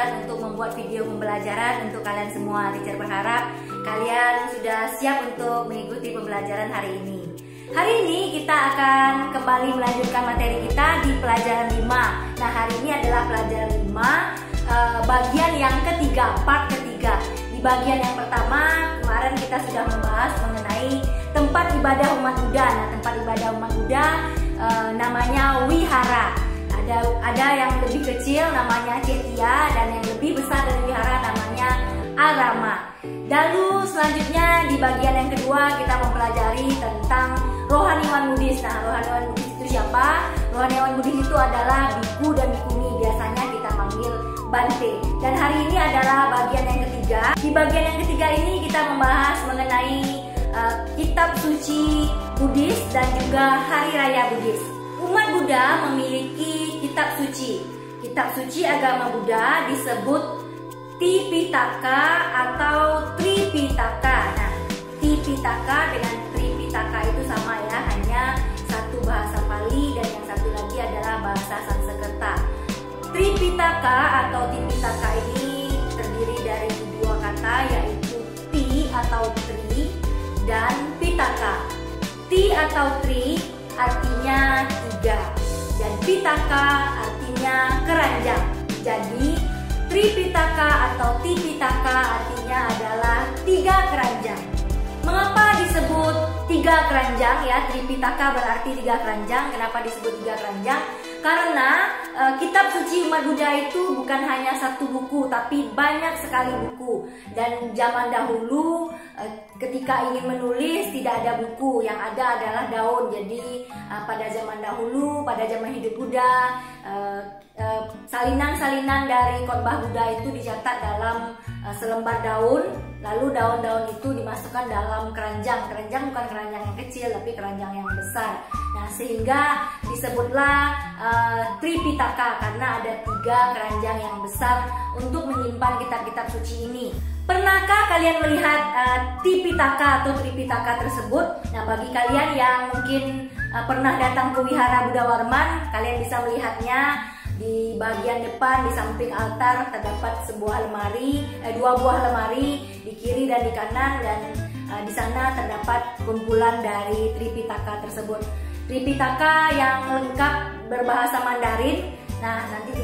kesempatan untuk membuat video pembelajaran untuk kalian semua. Teacher berharap kalian sudah siap untuk mengikuti pembelajaran hari ini. Hari ini kita akan kembali melanjutkan materi kita di pelajaran 5. Nah, hari ini adalah pelajaran 5, bagian yang ketiga, part ketiga. Di bagian yang pertama, kemarin kita sudah membahas mengenai tempat ibadah umat Buddha. Nah, tempat ibadah umat Buddha namanya wihara. Ada yang lebih kecil namanya cetia, dan yang lebih besar dari wihara namanya arama. Lalu selanjutnya di bagian yang kedua kita mempelajari tentang rohaniwan Buddhis. Nah, rohaniwan Buddhis itu siapa? Rohaniwan Buddhis itu adalah biku dan bikuni, biasanya kita panggil Bante. Dan hari ini adalah bagian yang ketiga. Di bagian yang ketiga ini kita membahas mengenai kitab suci Buddhis dan juga hari raya Buddhis. Umat Buddha memiliki kitab suci. Kitab suci agama Buddha disebut Tipitaka atau Tripitaka. Nah, Tipitaka dengan Tripitaka itu sama ya, hanya satu bahasa Pali dan yang satu lagi adalah bahasa Sanskerta. Tripitaka atau Tipitaka ini terdiri dari dua kata, yaitu Ti atau Tri dan Pitaka. Ti atau Tri artinya tiga dan Pitaka artinya keranjang. Jadi Tripitaka atau Tipitaka artinya adalah tiga keranjang. Mengapa disebut tiga keranjang ya? Tripitaka berarti tiga keranjang. Kenapa disebut tiga keranjang? Karena kitab suci umat Buddha itu bukan hanya satu buku, tapi banyak sekali buku. Dan zaman dahulu ketika ingin menulis tidak ada buku, yang ada adalah daun. Jadi pada zaman dahulu, pada zaman hidup Buddha, salinan-salinan dari khotbah Buddha itu dicetak dalam selembar daun. Lalu daun-daun itu dimasukkan dalam keranjang. Keranjang bukan keranjang yang kecil, tapi keranjang yang besar. Nah, sehingga disebutlah Tripitaka karena ada tiga keranjang yang besar untuk menyimpan kitab-kitab suci ini. Pernahkah kalian melihat Tipitaka atau Tripitaka tersebut? Nah, bagi kalian yang mungkin pernah datang ke Wihara Buddha Warman, kalian bisa melihatnya. Di bagian depan di samping altar terdapat sebuah lemari, dua buah lemari di kiri dan di kanan, dan di sana terdapat kumpulan dari Tripitaka tersebut. Tripitaka yang lengkap berbahasa Mandarin. Nah, nanti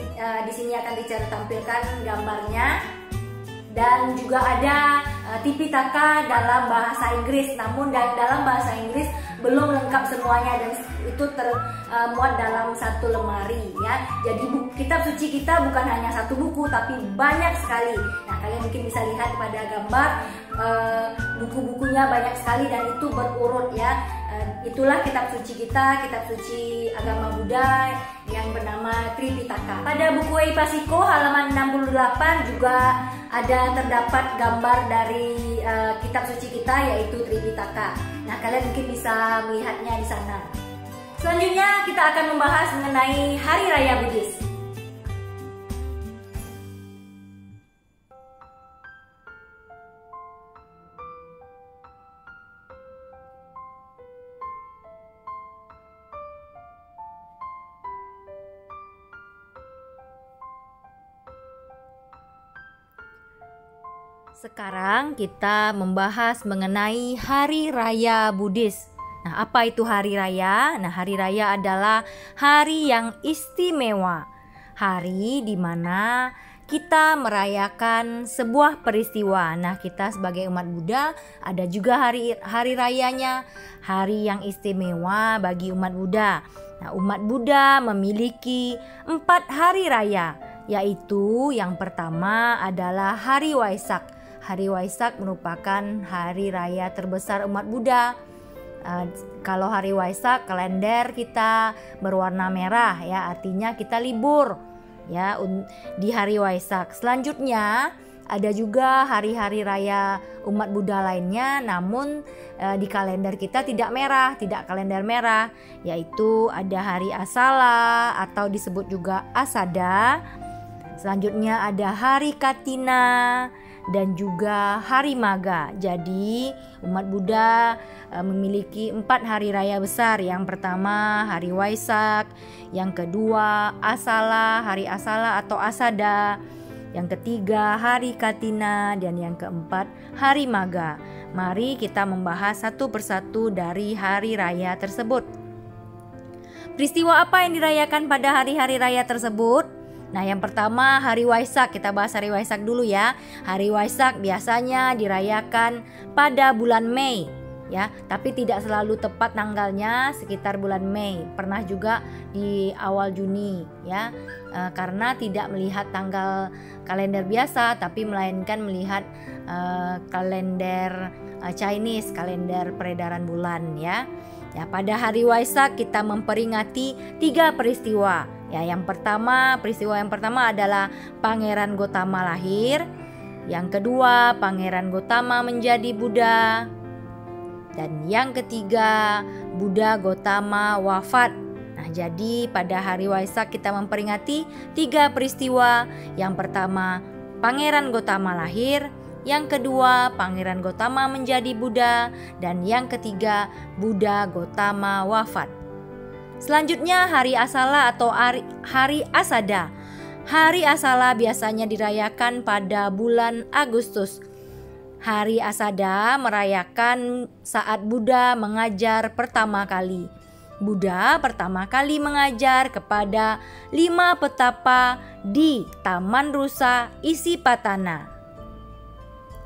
di sini akan tampilkan gambarnya. Dan juga ada Tipitaka dalam bahasa Inggris, namun dalam bahasa Inggris belum lengkap semuanya dan itu termuat dalam satu lemari ya. Jadi kitab suci kita bukan hanya satu buku tapi banyak sekali. Nah, kalian mungkin bisa lihat pada gambar buku-bukunya banyak sekali dan itu berurut ya. Itulah kitab suci kita, kitab suci agama Buddha yang bernama Tripitaka. Pada buku Eipasiko halaman 68 juga terdapat gambar dari kitab suci kita, yaitu Tripitaka. Nah, kalian mungkin bisa melihatnya di sana. Selanjutnya kita akan membahas mengenai Hari Raya Buddhis. Sekarang kita membahas mengenai Hari Raya Buddhis. Nah, apa itu Hari Raya? Nah, Hari Raya adalah hari yang istimewa. Hari di mana kita merayakan sebuah peristiwa. Nah, kita sebagai umat Buddha ada juga hari rayanya, hari yang istimewa bagi umat Buddha. Nah, umat Buddha memiliki 4 hari raya, yaitu yang pertama adalah Hari Waisak. Hari Waisak merupakan hari raya terbesar umat Buddha. Kalau hari Waisak, kalender kita berwarna merah ya, artinya kita libur ya di hari Waisak. Selanjutnya ada juga hari-hari raya umat Buddha lainnya, namun di kalender kita tidak merah, tidak kalender merah, yaitu ada hari Asala atau disebut juga Asada. Selanjutnya ada hari Katina dan juga hari Maga. Jadi umat Buddha memiliki 4 hari raya besar. Yang pertama hari Waisak, yang kedua Asala, hari Asala atau Asada, yang ketiga Hari Katina, dan yang keempat Hari Maga. Mari kita membahas satu persatu dari hari raya tersebut. Peristiwa apa yang dirayakan pada hari-hari raya tersebut? Nah, yang pertama Hari Waisak. Kita bahas Hari Waisak dulu ya. Hari Waisak biasanya dirayakan pada bulan Mei ya, tapi tidak selalu tepat tanggalnya, sekitar bulan Mei. Pernah juga di awal Juni ya, karena tidak melihat tanggal kalender biasa, tapi melainkan melihat kalender Chinese, kalender peredaran bulan ya. Ya, pada hari Waisak kita memperingati 3 peristiwa. Ya, peristiwa yang pertama adalah Pangeran Gotama lahir. Yang kedua, Pangeran Gotama menjadi Buddha. Dan yang ketiga, Buddha Gotama wafat. Nah, jadi pada hari Waisak kita memperingati 3 peristiwa. Yang pertama, Pangeran Gotama lahir. Yang kedua, Pangeran Gotama menjadi Buddha. Dan yang ketiga, Buddha Gotama wafat. Selanjutnya Hari Asala atau Hari Asada. Hari Asala biasanya dirayakan pada bulan Agustus. Hari Asada merayakan saat Buddha mengajar pertama kali. Buddha pertama kali mengajar kepada 5 petapa di Taman Rusa Isipatana.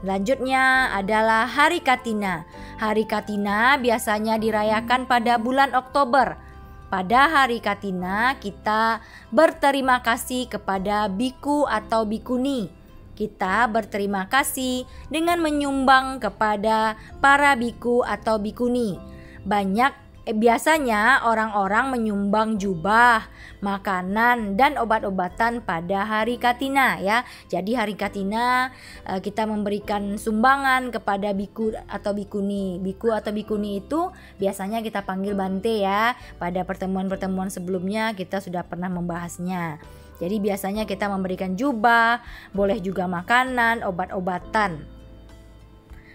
Selanjutnya adalah Hari Katina. Hari Katina biasanya dirayakan pada bulan Oktober. Pada Hari Katina kita berterima kasih kepada biku atau bikuni. Kita berterima kasih dengan menyumbang kepada para biku atau bikuni. Biasanya orang-orang menyumbang jubah, makanan, dan obat-obatan pada Hari Katina ya. Jadi Hari Katina kita memberikan sumbangan kepada biku atau bikuni. Biku atau bikuni itu biasanya kita panggil Bante ya. Pada pertemuan-pertemuan sebelumnya kita sudah pernah membahasnya. Jadi biasanya kita memberikan jubah, boleh juga makanan, obat-obatan.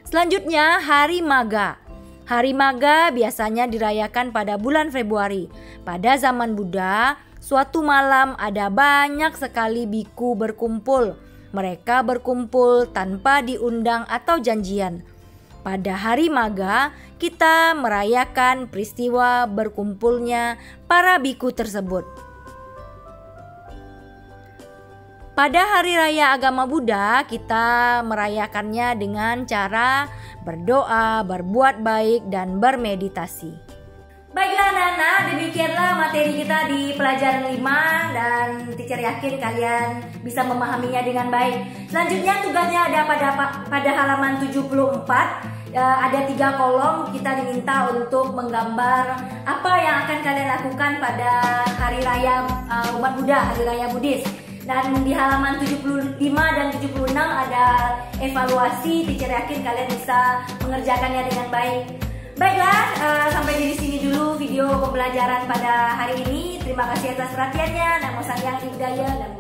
Selanjutnya Hari Maga. Hari Maga biasanya dirayakan pada bulan Februari. Pada zaman Buddha, suatu malam ada banyak sekali biku berkumpul. Mereka berkumpul tanpa diundang atau janjian. Pada Hari Maga, kita merayakan peristiwa berkumpulnya para biku tersebut. Pada hari raya agama Buddha, kita merayakannya dengan cara berdoa, berbuat baik, dan bermeditasi. Baiklah anak-anak, demikianlah materi kita di pelajaran 5 dan teacher yakin kalian bisa memahaminya dengan baik. Selanjutnya tugasnya ada pada halaman 74. Ada 3 kolom, kita diminta untuk menggambar apa yang akan kalian lakukan pada hari raya umat Buddha, hari raya Buddhis. Dan di halaman 75 dan 76 ada evaluasi, teacher yakin kalian bisa mengerjakannya dengan baik. Baiklah, sampai di sini dulu video pembelajaran pada hari ini. Terima kasih atas perhatiannya. Namo Sakyang Hidayah dan